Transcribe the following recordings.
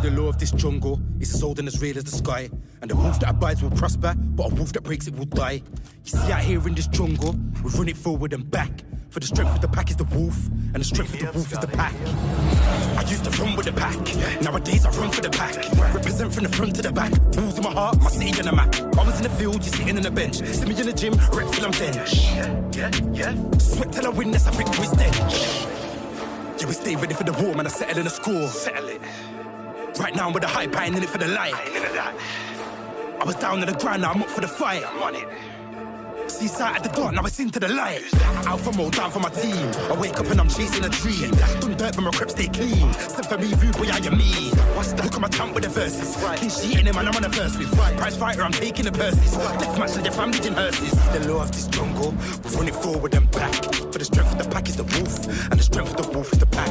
the law of this jungle is as old and as real as the sky. And the wolf that abides will prosper, but a wolf that breaks it will die. You see out here in this jungle, we run it forward and back. For the strength of the pack is the wolf, and the strength of the wolf is the pack. I used to run with the pack, nowadays I run for the pack. Represent from the front to the back, balls in my heart, my city on the map. I was in the field, you sitting on the bench. See me in the gym, rep till I'm bench. Sweat till I win, that's a victory stench. Yeah, we stay ready for the war, man, I settle in the score. Settle it. Right now I'm with the hype, I ain't in it for the light. I ain't in that. I was down on the ground, now I'm up for the fight. I'm on it. Seaside at the dark, now it's into the light. Alpha mode down for my team. I wake up and I'm chasing a dream. Done dirt but my crep stay clean. Sent for me, rude boy, how you mean? Look at my camp with the verses. Clean sheet in him and I'm on the verse with. Prize fighter, I'm taking the purses. Death match and their family in hearses. The law of this jungle, we run it forward and back. For the strength of the pack is the wolf, and the strength of the wolf is the pack.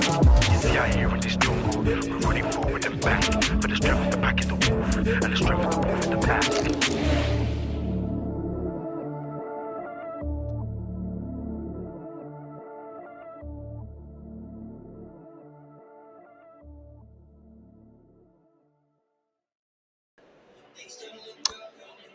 You see out here in this jungle, we run it forward and back. For the strength of the pack is the wolf, and the strength of the wolf is the pack.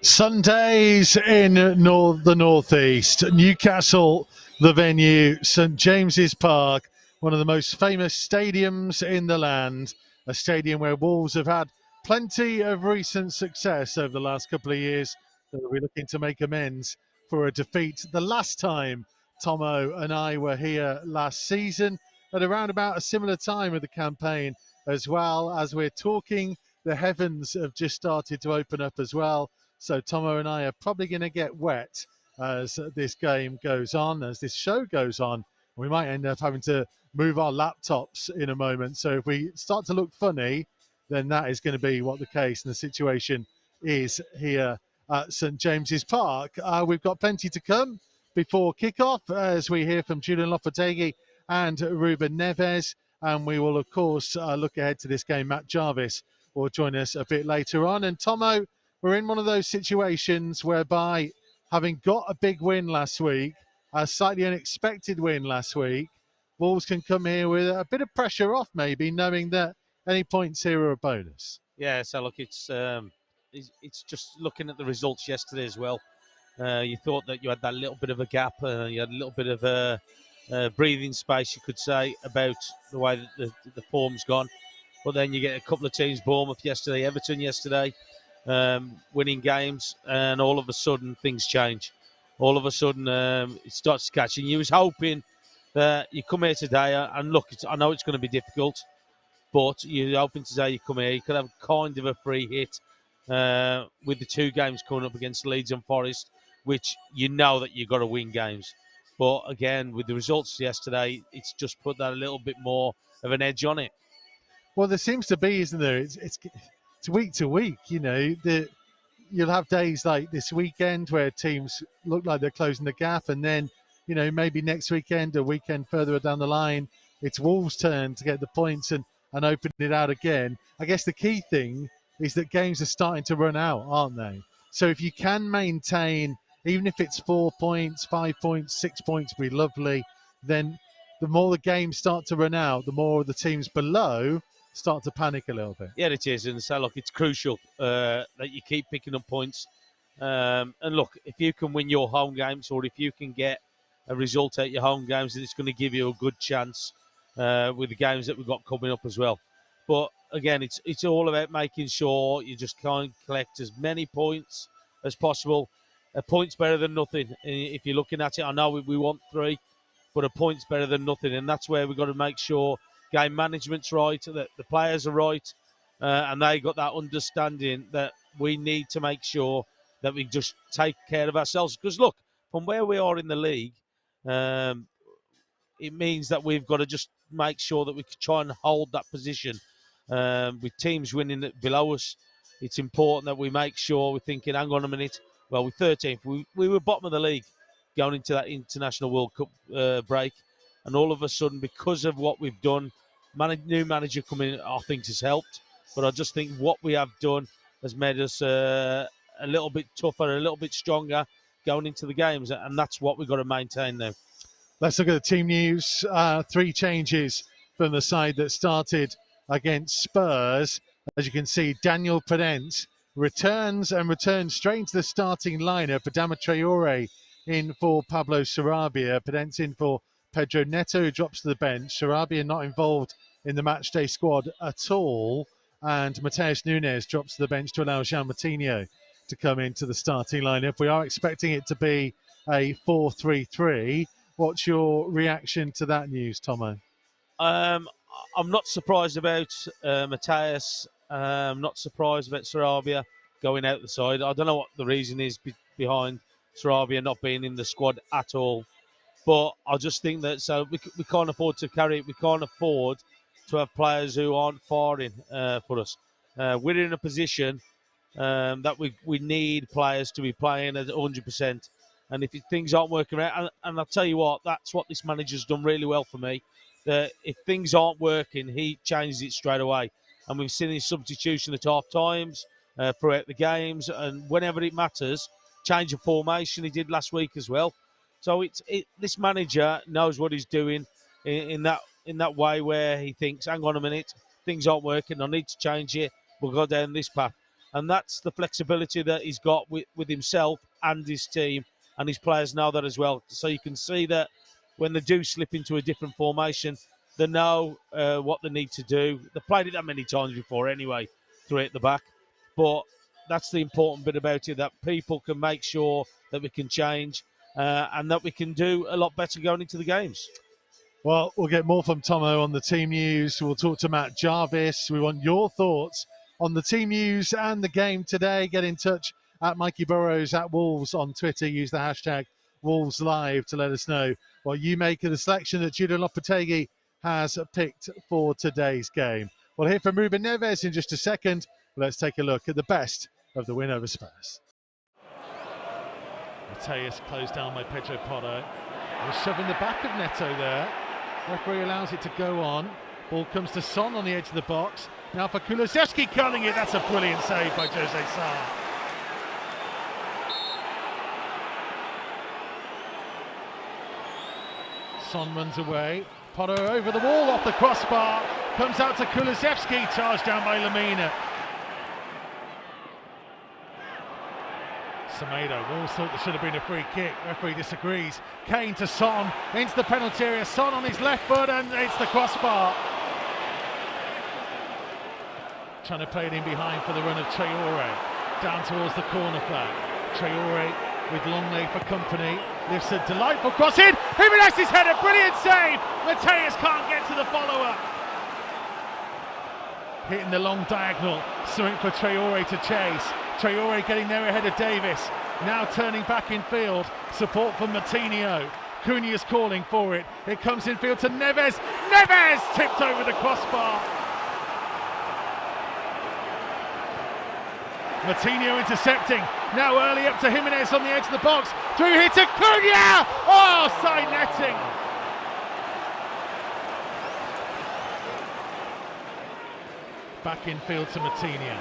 Sundays in the northeast, Newcastle, the venue, St James's Park, one of the most famous stadiums in the land, a stadium where Wolves have had plenty of recent success over the last couple of years. They'll be looking to make amends for a defeat the last time Tomo and I were here last season, at around about a similar time of the campaign as well. As we're talking, the heavens have just started to open up as well. So Tomo and I are probably going to get wet as this game goes on, as this show goes on. We might end up having to move our laptops in a moment. So if we start to look funny, then that is going to be what the case and the situation is here at St James's Park. We've got plenty to come before kickoff as we hear from Julian Lopetegui and Ruben Neves. And we will, of course, look ahead to this game. Matt Jarvis will join us a bit later on. And Tomo, we're in one of those situations whereby, having got a big win last week, a slightly unexpected win last week, Wolves can come here with a bit of pressure off, maybe, knowing that any points here are a bonus. Yeah, so look, it's just looking at the results yesterday as well. You thought that you had that little bit of a gap, you had a little bit of breathing space, you could say, about the way that the form's gone. But then you get a couple of teams, Bournemouth yesterday, Everton yesterday, winning games, and all of a sudden things change. All of a sudden it starts catching. You was hoping that you come here today, and look, I know it's going to be difficult, but you're hoping today you come here, you could have kind of a free hit with the two games coming up against Leeds and Forest, which you know that you've got to win games. But again, with the results yesterday, it's just put that a little bit more of an edge on it. Well, there seems to be, isn't there? It's week to week, you know. You'll have days like this weekend where teams look like they're closing the gap, and then, you know, maybe next weekend, a weekend further down the line, it's Wolves' turn to get the points and open it out again. I guess the key thing is that games are starting to run out, aren't they? So if you can maintain, even if it's 4 points, 5 points, 6 points, be lovely, then the more the games start to run out, the more the teams below start to panic a little bit. Yeah, it is. And so, look, it's crucial that you keep picking up points. And look, if you can win your home games, or if you can get a result at your home games, then it's going to give you a good chance with the games that we've got coming up as well. But again, it's all about making sure you just can't collect as many points as possible. A point's better than nothing. If you're looking at it, I know we want 3, but a point's better than nothing. And that's where we've got to make sure game management's right, that the players are right, and they got that understanding that we need to make sure that we just take care of ourselves. Because look, from where we are in the league, it means that we've got to just make sure that we can try and hold that position. With teams winning below us, it's important that we make sure we're thinking, hang on a minute, well, we're 13th. We were bottom of the league going into that International World Cup break. And all of a sudden, because of what we've done, new manager coming in, I think has helped. But I just think what we have done has made us a little bit tougher, a little bit stronger going into the games. And that's what we've got to maintain now. Let's look at the team news. 3 changes from the side that started against Spurs. As you can see, Daniel Penance returns straight into the starting lineup. Adama Traore in for Pablo Sarabia. Penance in for Pedro Neto, who drops to the bench. Sarabia not involved in the matchday squad at all. And Mateus Nunes drops to the bench to allow Jean Moutinho to come into the starting lineup. We are expecting it to be a 4-3-3. What's your reaction to that news, Tomo? I'm not surprised about Mateus. I'm not surprised about Sarabia going out the side. I don't know what the reason is behind Sarabia not being in the squad at all. But I just think that we can't afford to carry it. We can't afford to have players who aren't firing for us. We're in a position that we need players to be playing at 100%. And if things aren't working out, and I'll tell you what, that's what this manager's done really well for me. That if things aren't working, he changes it straight away. And we've seen his substitution at half times, throughout the games, and whenever it matters, change of formation. He did last week as well. So this manager knows what he's doing in that way where he thinks, hang on a minute, things aren't working, I need to change it, we'll go down this path. And that's the flexibility that he's got with himself and his team, and his players know that as well. So you can see that when they do slip into a different formation, they know what they need to do. They've played it that many times before anyway, through at the back. But that's the important bit about it, that people can make sure that we can change and that we can do a lot better going into the games. Well, we'll get more from Tomo on the team news. We'll talk to Matt Jarvis. We want your thoughts on the team news and the game today. Get in touch at Mikey Burrows, at Wolves on Twitter. Use the hashtag WolvesLive to let us know what you make of the selection that Julian Lopetegui has picked for today's game. We'll hear from Ruben Neves in just a second. Let's take a look at the best of the win over Spurs. Mateus closed down by Pedro Porro. We're shoving the back of Neto there. Referee allows it to go on. Ball comes to Son on the edge of the box. Now for Kulusevski curling it. That's a brilliant save by Jose Sarr. Son runs away. Porro over the wall, off the crossbar. Comes out to Kulusevski, charged down by Lamina. Semedo, Wolves thought there should have been a free kick. Referee disagrees. Kane to Son, into the penalty area. Son on his left foot, and it's the crossbar. Trying to play it in behind for the run of Traore. Down towards the corner flag. Traore with Longley for company. Lifts a delightful cross in. Jimenez's header, brilliant save. Mateus can't get to the follower. Hitting the long diagonal. Something for Traore to chase. Traore getting there ahead of Davis. Now turning back in field. Support from Moutinho. Cunha's calling for it. It comes in field to Neves. Neves tipped over the crossbar. Moutinho intercepting. Now early up to Jimenez on the edge of the box. Through here to Cunha. Oh, side netting. Back in field to Moutinho.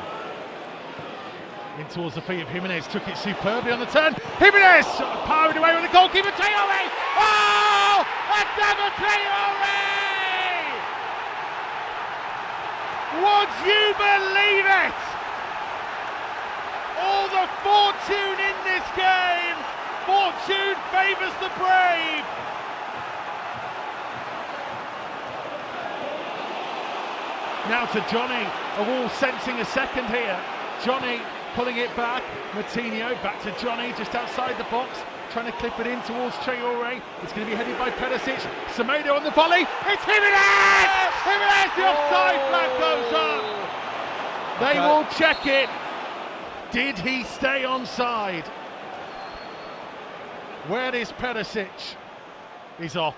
In towards the feet of Jimenez, took it superbly on the turn. Jimenez powered away with the goalkeeper, Traore! Oh! Adama Traore! Would you believe it? All the fortune in this game! Fortune favours the brave! Now to Johnny, a Wall sensing a second here. Johnny pulling it back, Moutinho back to Johnny just outside the box, trying to clip it in towards Traore. It's going to be headed by Perisic. Semedo on the volley. It's Jimenez! Jimenez, the offside flag goes up. They will check it. Did he stay onside? Where is Perisic? He's off.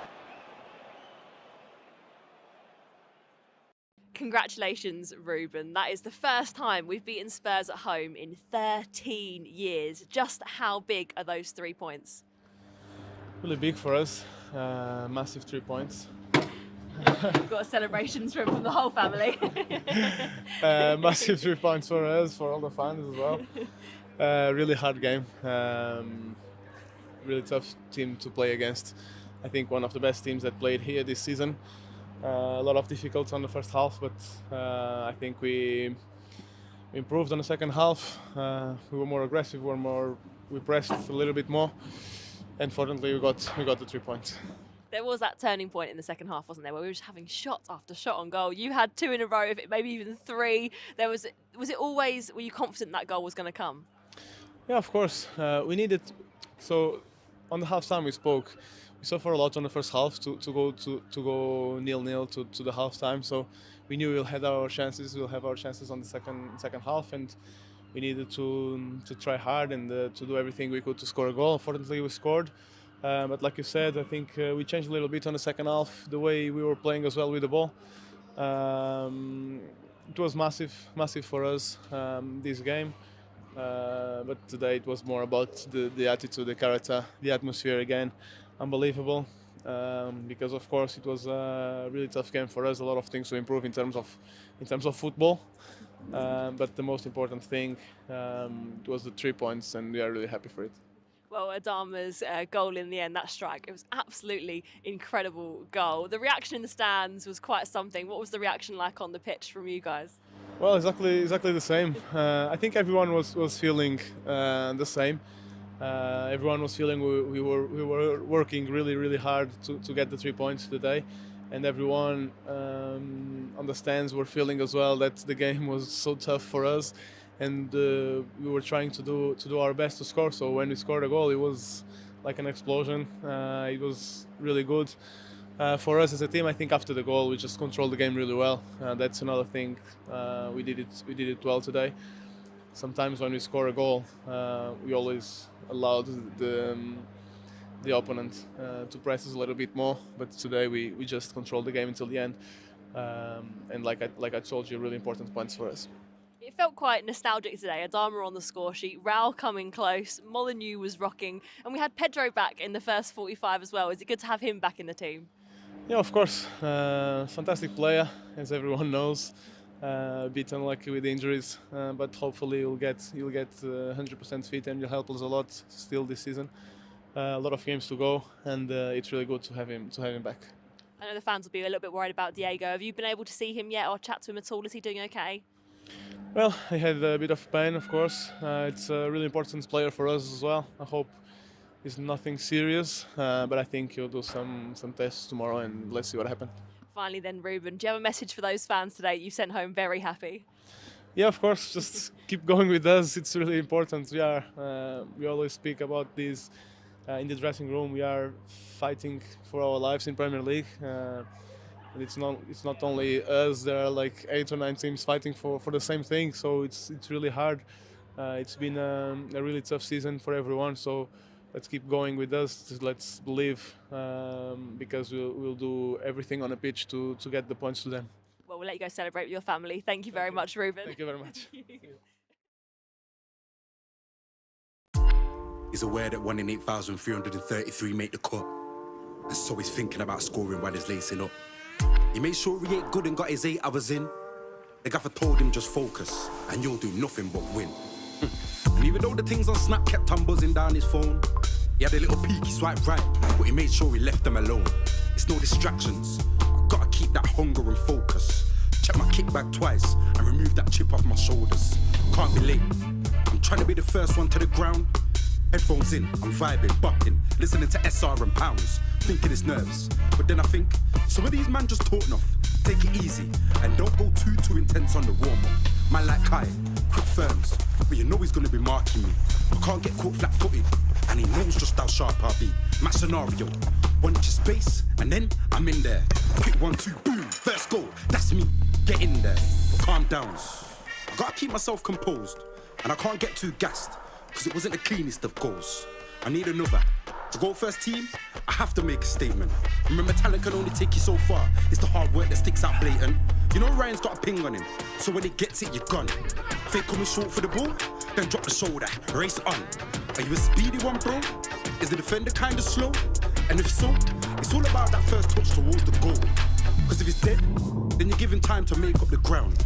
Congratulations, Ruben. That is the first time we've beaten Spurs at home in 13 years. Just how big are those 3 points? Really big for us. Massive 3 points. We've got celebrations from the whole family. Massive 3 points for us, for all the fans as well. Really hard game. Really tough team to play against. I think one of the best teams that played here this season. A lot of difficulties on the first half, but I think we improved on the second half. We were more aggressive. We pressed a little bit more, and fortunately we got the 3 points. There was that turning point in the second half, wasn't there, where we were just having shot after shot on goal. You had 2 in a row, maybe even 3. Was it always? Were you confident that goal was going to come? Yeah, of course. We needed. So on the half time we spoke. We suffered a lot on the first half to go 0-0 to the half time. So we knew we'll have our chances. We'll have our chances on the second half, and we needed to try hard and to do everything we could to score a goal. Unfortunately, we scored. But like you said, I think we changed a little bit on the second half, the way we were playing as well with the ball. It was massive for us, this game. But today it was more about the attitude, the character, the atmosphere again. Unbelievable. Because of course it was a really tough game for us. A lot of things to improve in terms of football. But the most important thing was the 3 points, and we are really happy for it. Well, Adama's goal in the end, that strike, it was absolutely incredible goal. The reaction in the stands was quite something. What was the reaction like on the pitch from you guys? Well, exactly the same. I think everyone was feeling the same. Everyone was feeling we were working really hard to get the 3 points today, and everyone on the stands were feeling as well that the game was so tough for us. And we were trying to do our best to score. So when we scored a goal, it was like an explosion. It was really good for us as a team. I think after the goal, we just controlled the game really well. That's another thing. We did it well today. Sometimes when we score a goal, we always allowed the opponent to press us a little bit more. But today we just controlled the game until the end. And like I told you, really important points for us. It felt quite nostalgic today. Adama on the score sheet, Raul coming close, Molyneux was rocking, and we had Pedro back in the first 45 as well. Is it good to have him back in the team? Yeah, of course. Fantastic player, as everyone knows. A bit unlucky with the injuries, but hopefully you'll get 100% fit and you'll help us a lot still this season. A lot of games to go, and it's really good to have him back. I know the fans will be a little bit worried about Diego. Have you been able to see him yet or chat to him at all? Is he doing okay? Well, he had a bit of pain, of course. It's a really important player for us as well. I hope it's nothing serious, but I think he'll do some tests tomorrow, and let's see what happens. Finally then, Ruben, do you have a message for those fans today you sent home very happy? Yeah, of course, just keep going with us. It's really important. We always speak about this in the dressing room. We are fighting for our lives in Premier League. And it's not only us. There are like 8 or 9 teams fighting for the same thing. So it's really hard. It's been a really tough season for everyone. So let's keep going with us. Let's believe, because we'll do everything on the pitch to get the points to them. Well, we'll let you go celebrate with your family. Thank you very much, Ruben. Thank you very much. He's aware that 1 in 8,333 make the cut, and so he's thinking about scoring while he's lacing up. He made sure he ate good and got his 8 hours in. The gaffer told him just focus, and you'll do nothing but win. And even though the things on Snap kept on buzzing down his phone, he had a little peek, he swiped right, but he made sure he left them alone. It's no distractions, I've gotta keep that hunger and focus. Check my kickback twice, and remove that chip off my shoulders. Can't be late, I'm trying to be the first one to the ground. Headphones in, I'm vibing, bucking, listening to SR and Pounds, thinking it's nerves. But then I think, some of these man just talk enough. Take it easy, and don't go too intense on the warm-up. Man like Kai, quick firms, but you know he's gonna be marking me. I can't get caught flat-footed, and he knows just how sharp I'll be. Match scenario, 1 inch space, and then I'm in there. Quick 1, 2, boom, first goal, that's me. Get in there, calm down. I gotta keep myself composed, and I can't get too gassed, because it wasn't the cleanest of goals. I need another. To go first team, I have to make a statement. Remember, talent can only take you so far. It's the hard work that sticks out blatant. You know Ryan's got a ping on him, so when he gets it, you're gone. Fake coming short for the ball, then drop the shoulder, race on. Are you a speedy one, bro? Is the defender kind of slow? And if so, it's all about that first touch towards the goal. Because if it's dead, then you're given time to make up the ground.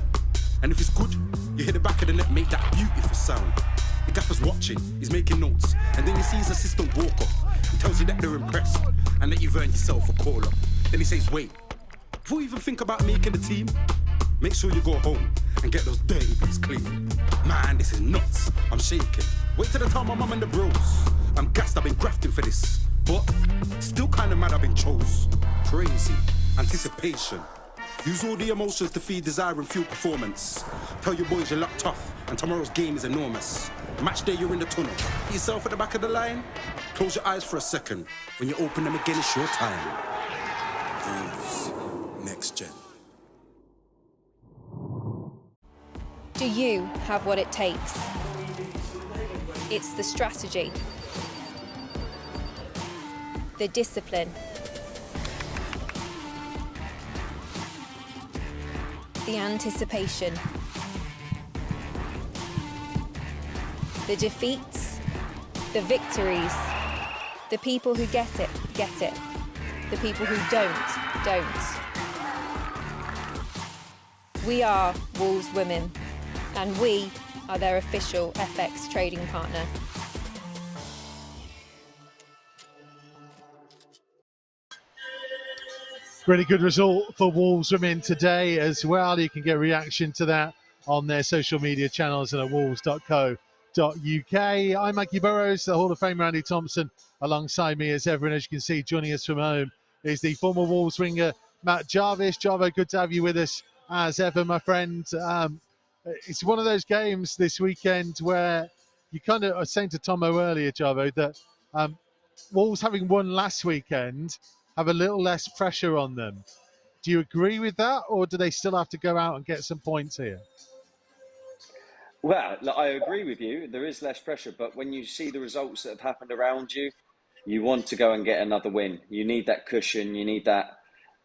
And if it's good, you hit the back of the net, make that beautiful sound. The gaffer's watching, he's making notes, and then he sees assistant walk up. He tells you that they're impressed, and that you've earned yourself a call up. Then he says, wait, before you even think about making the team, Make sure you go home and get those dirty bits clean. Man, this is nuts. I'm shaking. Wait till the time my mum and the bros. I'm gassed, I've been grafting for this. But still kind of mad I've been chose. Crazy. Anticipation. Use all the emotions to feed desire and fuel performance. Tell your boys you're locked tough and tomorrow's game is enormous. Match day, you're in the tunnel. Get yourself at the back of the line. Close your eyes for a second. When you open them again, it's your time. Wolves. Next gen. Do you have what it takes? It's the strategy, the discipline, the anticipation, the defeats, the victories, the people who get it, the people who don't. We are Wolves Women, and we are their official FX trading partner. Really good result for Wolves Women today as well. You can get a reaction to that on their social media channels and at wolves.co.uk. I'm Maggie Burrows, the Hall of Fame Randy Thompson, alongside me as ever. And as you can see, joining us from home is the former Wolves winger, Matt Jarvis. Jarvo, good to have you with us as ever, my friend. It's one of those games this weekend where you kind of, I was saying to Tomo earlier, Jarvo, that Wolves having won last weekend have a little less pressure on them. Do you agree with that, or do they still have to go out and get some points here? Well, look, I agree with you. There is less pressure, but when you see the results that have happened around you, you want to go and get another win. You need that cushion. You need that.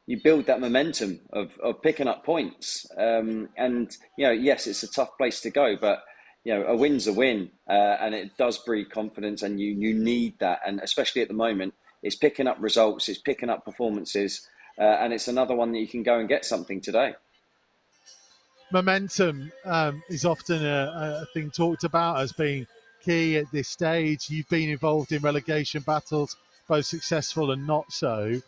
You build that momentum of picking up points. And, you know, yes, it's a tough place to go, but, you know, a win's a win. And it does breed confidence, and you need that. And especially at the moment, it's picking up results, it's picking up performances, and it's another one that you can go and get something today. Momentum is often a thing talked about as being key at this stage. You've been involved in relegation battles, both successful and not so.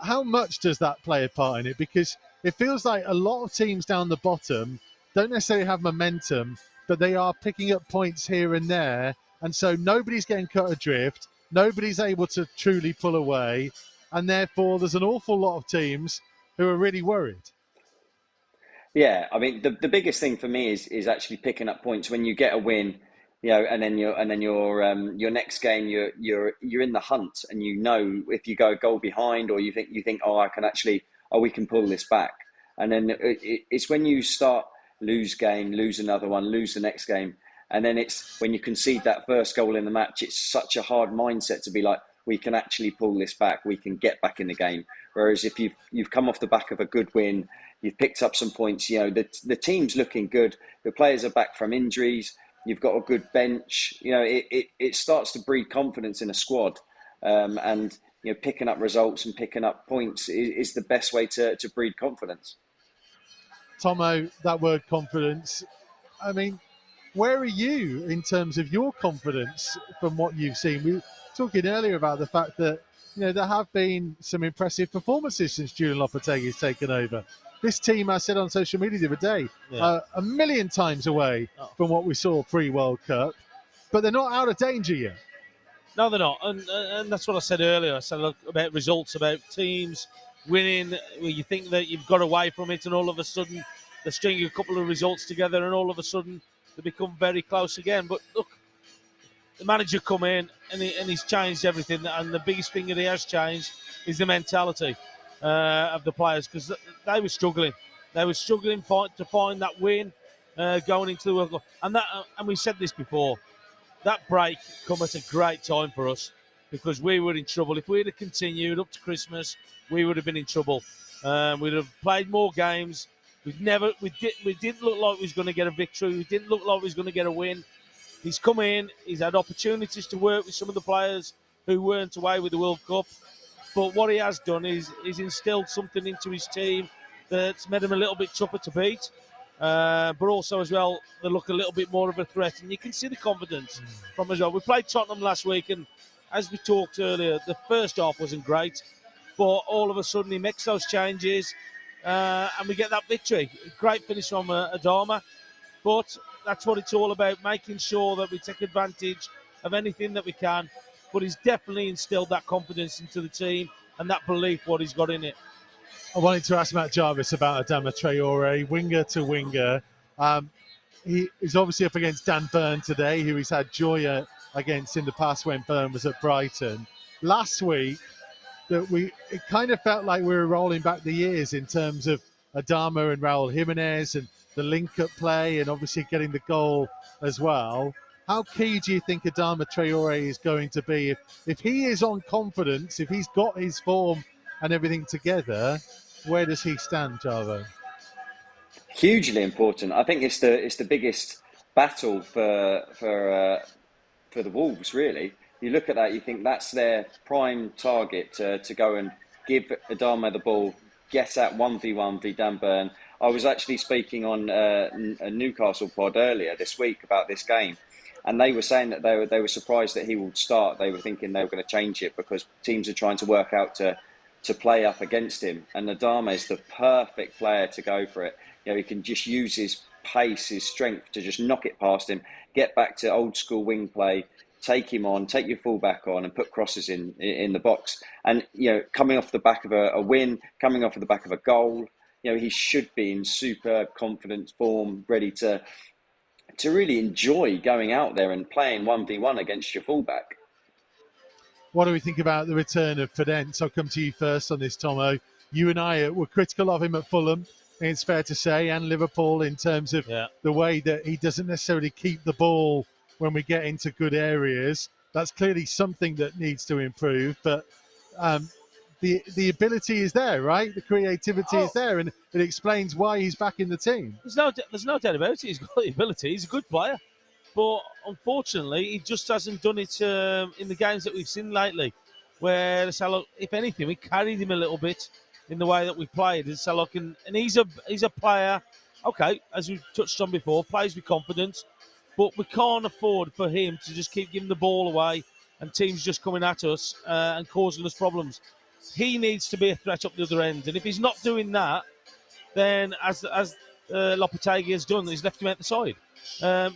How much does that play a part in it? Because it feels like a lot of teams down the bottom don't necessarily have momentum, but they are picking up points here and there. And so nobody's getting cut adrift. Nobody's able to truly pull away. And therefore, there's an awful lot of teams who are really worried. Yeah, I mean, the biggest thing for me is actually picking up points when you get a win, you know, and then your next game you're in the hunt, and you know if you go a goal behind, or you think we can pull this back, and then it's when you start lose another one, lose the next game, and then it's when you concede that first goal in the match, it's such a hard mindset to be like, we can actually pull this back, we can get back in the game. Whereas if you've come off the back of a good win, you've picked up some points, you know, the team's looking good, the players are back from injuries, you've got a good bench, you know, it starts to breed confidence in a squad. And, you know, picking up results and picking up points is the best way to breed confidence. Tomo, that word confidence, I mean, where are you in terms of your confidence from what you've seen? We were talking earlier about the fact that, you know, there have been some impressive performances since Julian Lopetegui's taken over. This team, I said on social media the other day, a million times away from what we saw pre-World Cup, but they're not out of danger yet. No, they're not. And that's what I said earlier. I said, look, about results, about teams winning, where you think that you've got away from it, and all of a sudden they're stringing a couple of results together, and all of a sudden they become very close again. But look, the manager come in and he's changed everything, and the biggest thing that he has changed is the mentality of the players, because they were struggling. They were struggling to find that win going into the World Cup. And we said this before, that break come at a great time for us, because we were in trouble. If we'd have continued up to Christmas, we would have been in trouble. We'd have played more games. We didn't look like we was going to get a victory. We didn't look like we was going to get a win. He's come in. He's had opportunities to work with some of the players who weren't away with the World Cup. But what he has done is instilled something into his team that's made him a little bit tougher to beat. But also as well, they look a little bit more of a threat. And you can see the confidence from as well. We played Tottenham last week, and as we talked earlier, the first half wasn't great. But all of a sudden he makes those changes. and we get that victory. Great finish from Adama, but that's what it's all about, making sure that we take advantage of anything that we can. But he's definitely instilled that confidence into the team and that belief what he's got in it. I wanted to ask Matt Jarvis about Adama Traore, winger to winger. He is obviously up against Dan Burn today, who he's had joy against in the past when Burn was at Brighton. Last week, it kind of felt like we were rolling back the years in terms of Adama and Raul Jimenez and the link-up play and obviously getting the goal as well. How key do you think Adama Traore is going to be? If he is on confidence, if he's got his form and everything together, where does he stand, Javo? Hugely important. I think it's the biggest battle for the Wolves, really. You look at that, you think that's their prime target to go and give Adama the ball, get at 1v1 v Dan Burn. I was actually speaking on a Newcastle pod earlier this week about this game, and they were saying that they were surprised that he would start. They were thinking they were going to change it because teams are trying to work out to play up against him, and Adama is the perfect player to go for it. You know, he can just use his pace, his strength to just knock it past him, get back to old school wing play, take him on, take your fullback on, and put crosses in the box. And you know, coming off the back of a win, coming off of the back of a goal, you know, he should be in superb confidence form, ready to really enjoy going out there and playing 1v1 against your fullback. What do we think about the return of Podence? I'll come to you first on this, Tomo. You and I were critical of him at Fulham, it's fair to say, and Liverpool in terms of the way that he doesn't necessarily keep the ball when we get into good areas. That's clearly something that needs to improve, but the ability is there, right? The creativity is there, and it explains why he's back in the team. There's no doubt about it. He's got the ability. He's a good player. But unfortunately, he just hasn't done it in the games that we've seen lately, where Salah, if anything, we carried him a little bit in the way that we played. And Salah and he's a player, okay, as we touched on before, plays with confidence, but we can't afford for him to just keep giving the ball away and teams just coming at us and causing us problems. He needs to be a threat up the other end, and if he's not doing that, then as Lopetegui has done, he's left him out the side.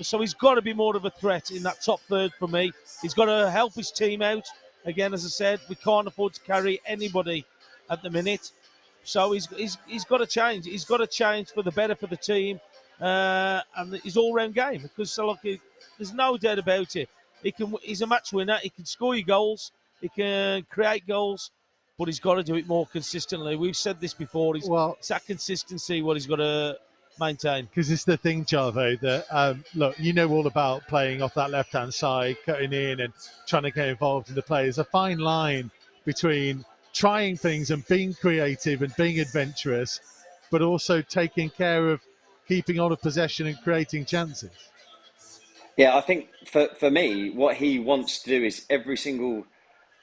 So he's got to be more of a threat in that top third for me. He's got to help his team out. Again, as I said, we can't afford to carry anybody at the minute. So he's got to change. He's got to change for the better for the team and his all-round game. Because there's no doubt about it. He's a match winner. He can score you goals. He can create goals. But he's got to do it more consistently. We've said this before. It's that consistency what he's got to maintain. Because it's the thing, Jarvo, that, look, you know all about playing off that left-hand side, cutting in and trying to get involved in the play. There's a fine line between trying things and being creative and being adventurous, but also taking care of keeping on of possession and creating chances. Yeah, I think for me, what he wants to do is every single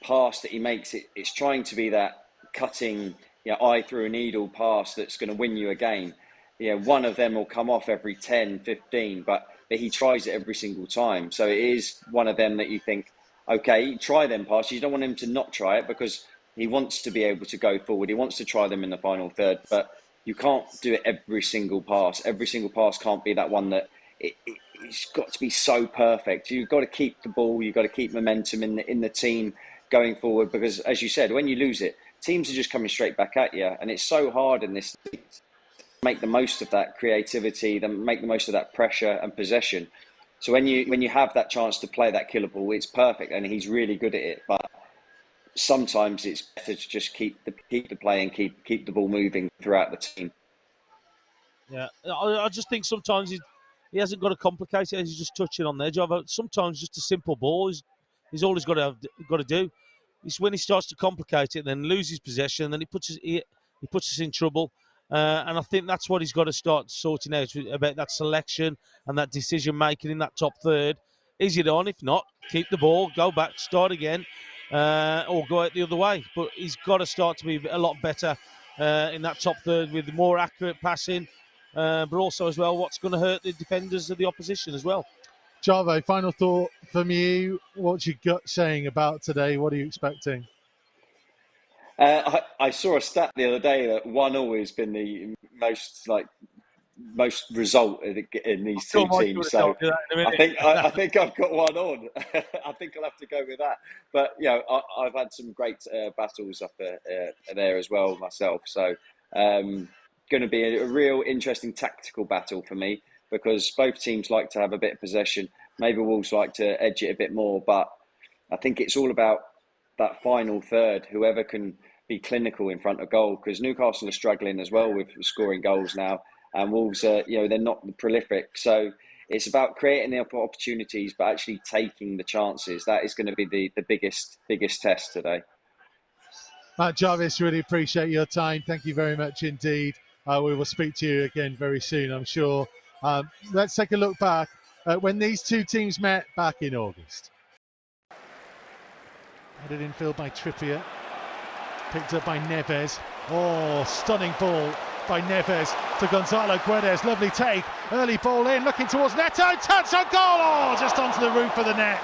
pass that he makes, it's trying to be that cutting, eye through a needle pass that's going to win you a game. One of them will come off every 10, 15, but he tries it every single time. So it is one of them that you think, okay, try them passes. You don't want him to not try it because he wants to be able to go forward. He wants to try them in the final third, but you can't do it every single pass. Every single pass can't be that one that it's got to be so perfect. You've got to keep the ball. You've got to keep momentum in the team going forward, because as you said, when you lose it, teams are just coming straight back at you, and it's so hard in this league to make the most of that creativity, then make the most of that pressure and possession. So when you have that chance to play that killer ball, it's perfect, and he's really good at it. But sometimes it's better to just keep the play and keep the ball moving throughout the team. Yeah, I just think sometimes he hasn't got to complicate it. He's just touching on there. Sometimes just a simple ball is all he's got to do. It's when he starts to complicate it, then loses possession, then he puts us in trouble. And I think that's what he's got to start sorting out about that selection and that decision making in that top third. Is it on? If not, keep the ball, go back, start again, or go out the other way. But he's got to start to be a lot better in that top third with more accurate passing, but also as well what's going to hurt the defenders of the opposition as well. Jarvo, final thought from you. What's your gut saying about today? What are you expecting? I saw a stat the other day that 1-1 has been the most result in these two teams. So I think I've got one on. I think I'll have to go with that. But I've had some great battles up there as well myself. So going to be a real interesting tactical battle for me, because both teams like to have a bit of possession. Maybe Wolves like to edge it a bit more, but I think it's all about that final third. Whoever can be clinical in front of goal, because Newcastle are struggling as well with scoring goals now. And Wolves are, they're not prolific. So it's about creating the opportunities, but actually taking the chances. That is going to be the biggest test today. Matt Jarvis, really appreciate your time. Thank you very much indeed. We will speak to you again very soon, I'm sure. Let's take a look back at when these two teams met back in August. Headed infield by Trippier. Picked up by Neves. Oh, stunning ball by Neves to Gonzalo Guedes. Lovely take. Early ball in, looking towards Neto. Touch on goal! Oh, just onto the roof of the net.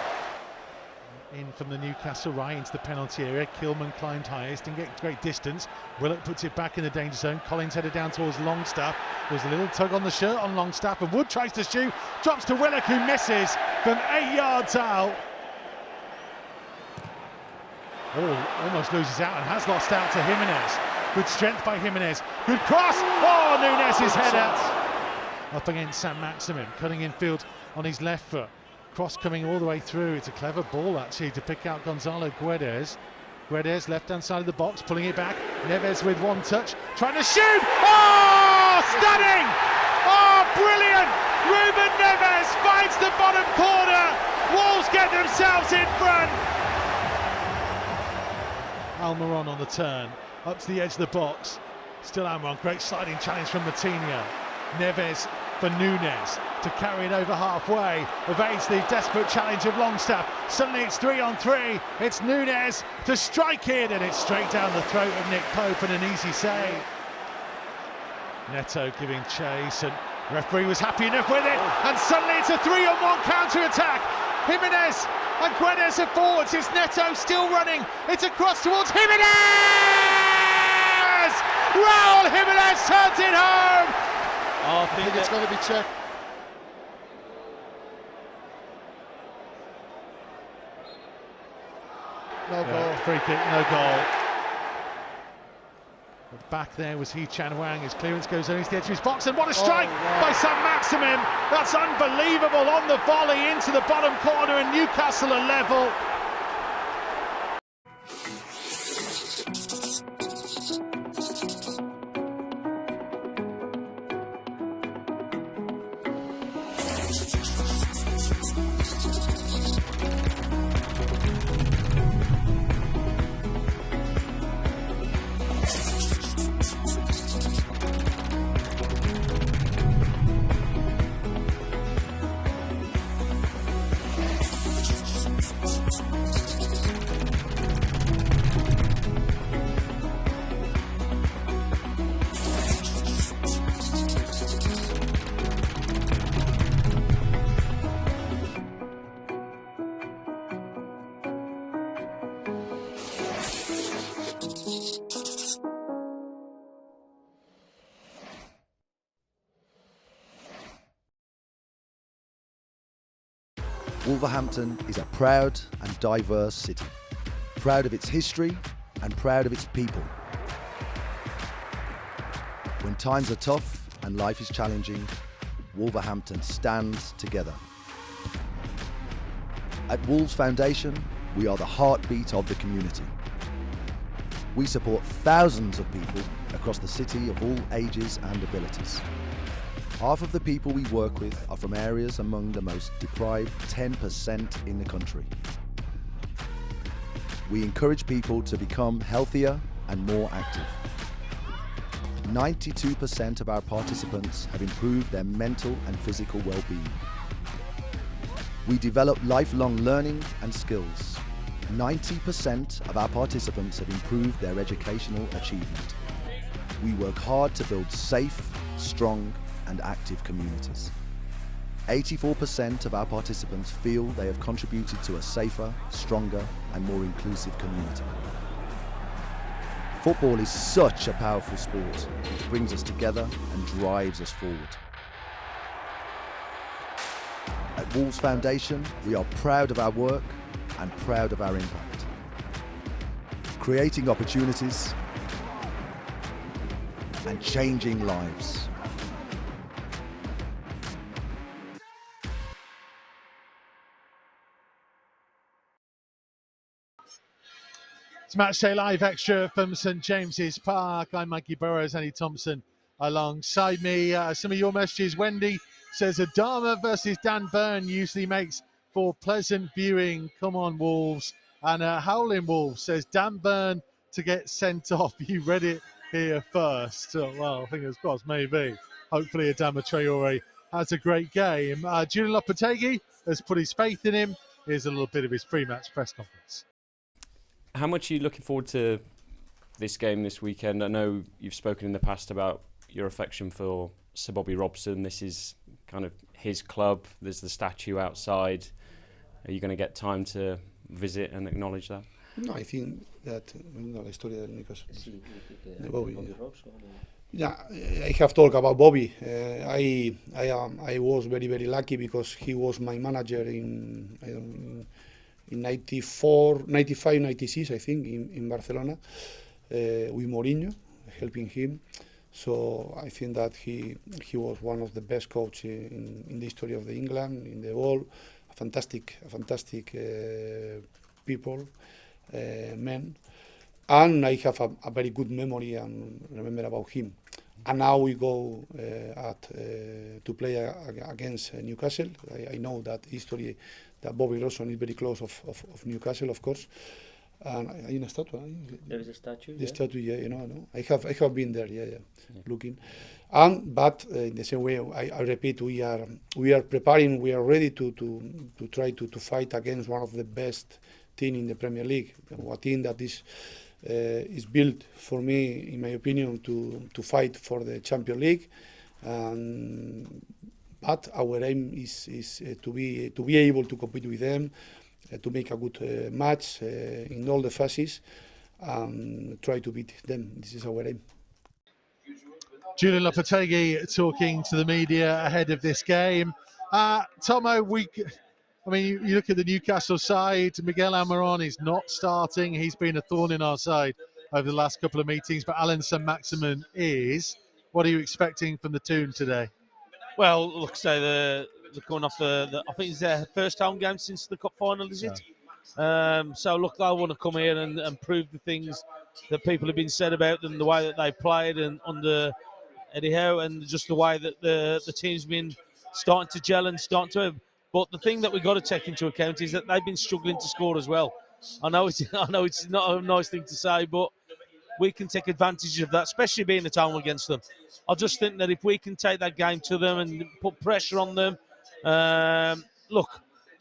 In from the Newcastle right into the penalty area. Kilman climbed highest, didn't get great distance. Willett puts it back in the danger zone. Collins headed down towards Longstaff. There's a little tug on the shirt on Longstaff, and Wood tries to shoot. Drops to Willock, who misses from 8 yards out. Oh, almost loses out and has lost out to Jimenez. Good strength by Jimenez. Good cross. Oh, Nunez's header. Up against Sam Maximin, cutting infield on his left foot. Cross coming all the way through. It's a clever ball actually to pick out Gonzalo Guedes. Guedes left hand side of the box, pulling it back. Neves with one touch, trying to shoot. Oh, stunning! Oh, brilliant! Ruben Neves finds the bottom corner. Wolves get themselves in front. Almiron on the turn, up to the edge of the box. Still Almiron, great sliding challenge from Matinho. Neves for Nunez to carry it over halfway. Evades the desperate challenge of Longstaff. Suddenly it's 3-on-3. It's Nunez to strike it, and it's straight down the throat of Nick Pope, and an easy save. Neto giving chase, and the referee was happy enough with it. And suddenly it's a 3-on-1 counter-attack. Jimenez and Guedes are forwards. It's Neto still running. It's across towards Jimenez! Raul Jimenez turns it home! I think it's got to be checked. No goal. Free kick, no goal. But back there was Chan Wang. His clearance goes only to the edge of his box, and what a strike by Sam Maximin! That's unbelievable on the volley into the bottom corner, and Newcastle are level. Wolverhampton is a proud and diverse city, proud of its history and proud of its people. When times are tough and life is challenging, Wolverhampton stands together. At Wolves Foundation, we are the heartbeat of the community. We support thousands of people across the city of all ages and abilities. Half of the people we work with are from areas among the most deprived 10% in the country. We encourage people to become healthier and more active. 92% of our participants have improved their mental and physical well-being. We develop lifelong learning and skills. 90% of our participants have improved their educational achievement. We work hard to build safe, strong, and active communities. 84% of our participants feel they have contributed to a safer, stronger, and more inclusive community. Football is such a powerful sport. It brings us together and drives us forward. At Wolves Foundation, we are proud of our work and proud of our impact. Creating opportunities and changing lives. It's Matchday Live Extra from St James's Park. I'm Mikey Burrows, Annie Thompson alongside me. Some of your messages. Wendy says Adama versus Dan Burn usually makes for pleasant viewing. Come on, Wolves. And Howling Wolves says Dan Burn to get sent off. You read it here first. Well, fingers crossed, maybe. Hopefully Adama Traore has a great game. Julian Lopetegui has put his faith in him. Here's a little bit of his pre-match press conference. How much are you looking forward to this game this weekend? I know you've spoken in the past about your affection for Sir Bobby Robson. This is kind of his club. There's the statue outside. Are you going to get time to visit and acknowledge that? No, I think that la historia del Newcastle. De Bobby. Yeah, I have talked about Bobby. I was very lucky because he was my manager in 94, 95, 96, I think, in Barcelona, with Mourinho, helping him. So I think that he was one of the best coaches in the history of the England, in the world. Fantastic people, men. And I have a very good memory and remember about him. And now we go to play against Newcastle. I know that history, that Bobby Robson is very close of Newcastle, of course. And hay una estatua. There is a statue. The statue, yeah, you know. I have been there, yeah. Looking. But in the same way, I repeat, we are preparing. We are ready to try to fight against one of the best team in the Premier League. A team that is built, for me, in my opinion, to fight for the Champions League. But our aim is to be able to compete with them, to make a good match in all the phases, and try to beat them. This is our aim. Julian Lopetegui talking to the media ahead of this game. Tomo, you look at the Newcastle side. Miguel Almiron is not starting. He's been a thorn in our side over the last couple of meetings, but Alan Saint-Maximin is. What are you expecting from the Toon today? Well, look, so they're coming off I think it's their first home game since the cup final, is it? So look, they want to come here and prove the things that people have been said about them, the way that they played and under Eddie Howe, and just the way that the team's been starting to gel and starting to. But the thing that we've got to take into account is that they've been struggling to score as well. I know it's not a nice thing to say, but we can take advantage of that, especially being at home against them. I just think that if we can take that game to them and put pressure on them, look,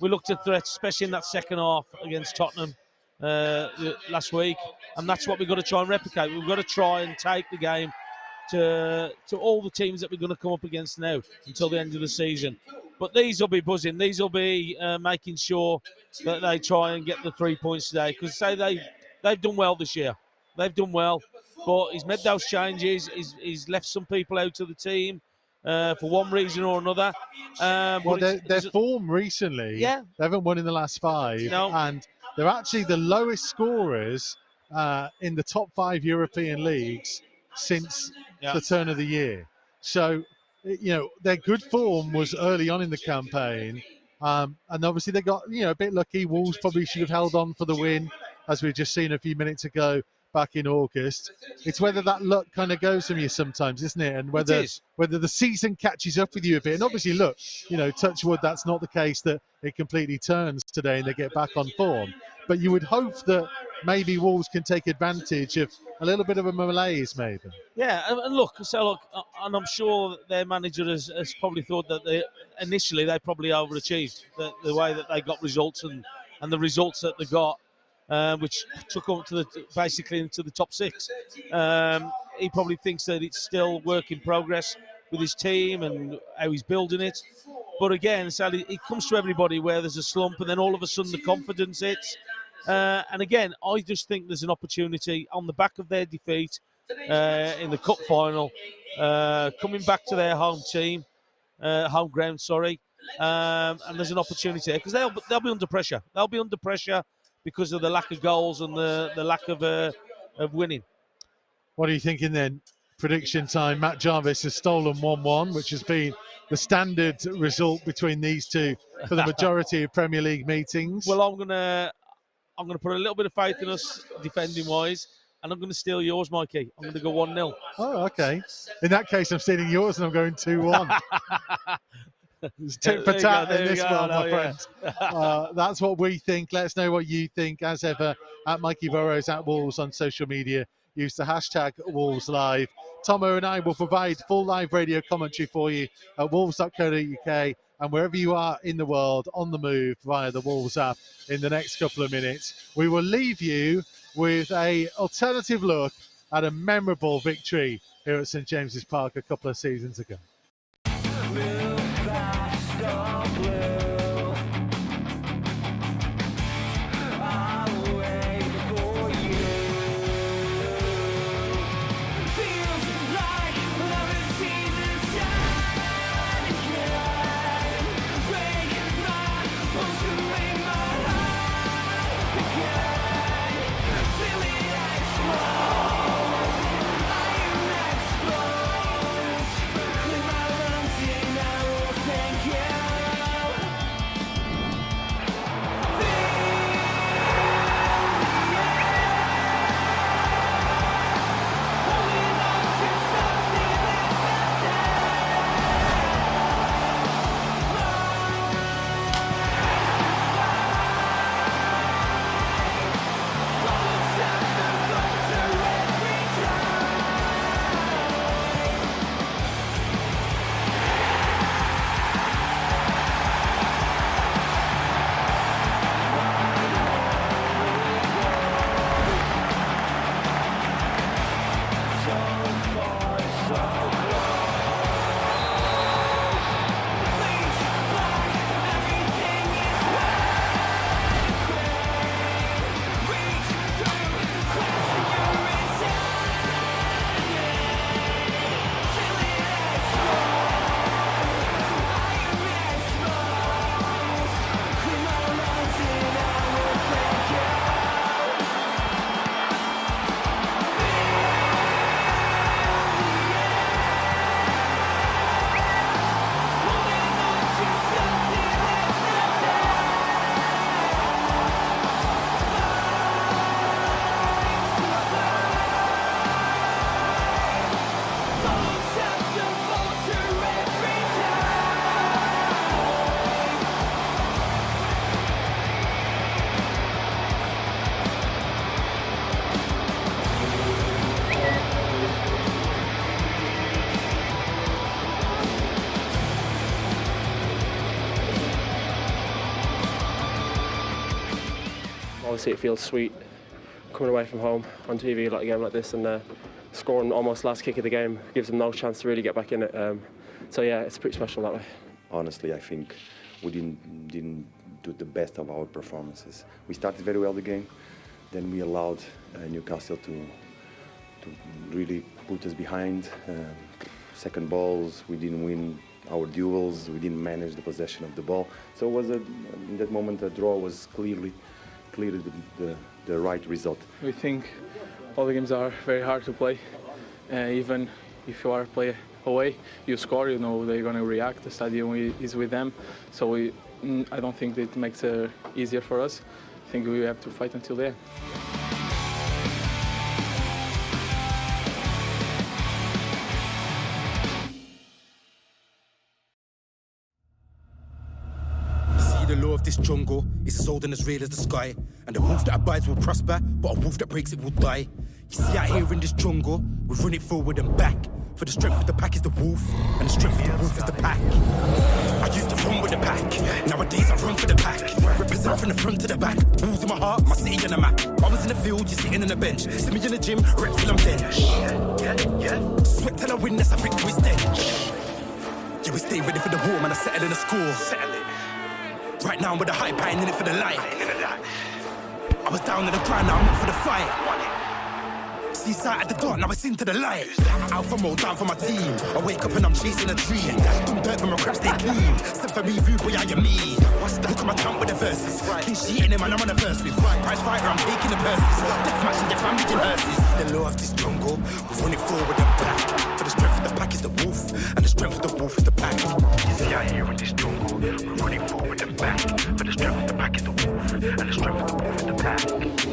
we looked at threats, especially in that second half against Tottenham last week, and that's what we've got to try and replicate. We've got to try and take the game to all the teams that we're going to come up against now until the end of the season. But these will be buzzing. These will be making sure that they try and get the 3 points today, because they've done well this year. They've done well, but he's made those changes. He's left some people out of the team for one reason or another. Well, their form recently, they haven't won in the last 5, and they're actually the lowest scorers in the top 5 European leagues since the turn of the year. So, their good form was early on in the campaign, and obviously they got a bit lucky. Wolves probably should have held on for the win, as we've just seen a few minutes ago back in August. It's whether that luck kind of goes from you sometimes, isn't it? And whether the season catches up with you a bit. And obviously, look, touch wood, that's not the case that it completely turns today and they get back on form. But you would hope that maybe Wolves can take advantage of a little bit of a malaise, maybe. Yeah, and look, and I'm sure their manager has probably thought that initially they probably overachieved the way that they got results and the results that they got, which took them basically into the top 6. He probably thinks that it's still work in progress with his team and how he's building it. But again, sadly, it comes to everybody where there's a slump, and then all of a sudden the confidence hits. And again, I just think there's an opportunity on the back of their defeat in the cup final, coming back to their home ground, sorry. And there's an opportunity there because they'll be under pressure. They'll be under pressure because of the lack of goals and the lack of winning. What are you thinking then? Prediction time. Matt Jarvis has stolen 1-1, which has been the standard result between these two for the majority of Premier League meetings. Well, I'm gonna put a little bit of faith in us defending wise, and I'm gonna steal yours, Mikey. I'm gonna go 1-0. Oh, okay. In that case, I'm stealing yours and I'm going 2-1. It's tit for tat in this one, my friend. That's what we think. Let us know what you think. As ever, at Mikey Burrows, at Wolves on social media. Use the hashtag Wolves Live. Tomo and I will provide full live radio commentary for you at wolves.co.uk and wherever you are in the world on the move via the Wolves app in the next couple of minutes. We will leave you with an alternative look at a memorable victory here at St James's Park a couple of seasons ago. Obviously it feels sweet coming away from home on TV like a game like this and scoring almost last kick of the game gives them no chance to really get back in it. So yeah, it's pretty special that way. Honestly, I think we didn't do the best of our performances. We started very well the game, then we allowed Newcastle to really put us behind. Second balls, we didn't win our duels, we didn't manage the possession of the ball. So it was in that moment a draw was clearly the right result. We think all the games are very hard to play. Even if you are play away, you score, you know they're going to react. The stadium is with them, so I don't think that makes it easier for us. I think we have to fight until the end. The law of this jungle is as old and as real as the sky. And the wolf that abides will prosper, but a wolf that breaks it will die. You see out here in this jungle, we run it forward and back. For the strength of the pack is the wolf, and the strength of the wolf is the pack. I used to run with the pack, nowadays I run for the pack. Represent from the front to the back, wolves in my heart, my city on the map. I was in the field, you sitting on the bench. See me in the gym, rep till I'm bench. Sweat till I win, that's a victory stench. Yeah, we stay ready for the war, man, I settle in the score. Right now with the hype, I ain't in it for the light. I was down in the ground, now I'm up for the fight. See sight at the dark, now it's into the light. Out for more, down for my team. I wake up and I'm chasing a dream. Doom dirt when my crap stay clean. Send for me, rude boy, I am me. Look at my count with the verses. Clean sheeting him and I'm on a verse with. Prize fighter, I'm taking the purses. Deathmatch and your family in hearses. The law of this jungle, we're running forward and back. For the strength of the pack is the wolf, and the strength of the wolf is the pack. See out here in this jungle, we're running forward and back. For the strength of the pack is the wolf, and the strength of the wolf is the pack.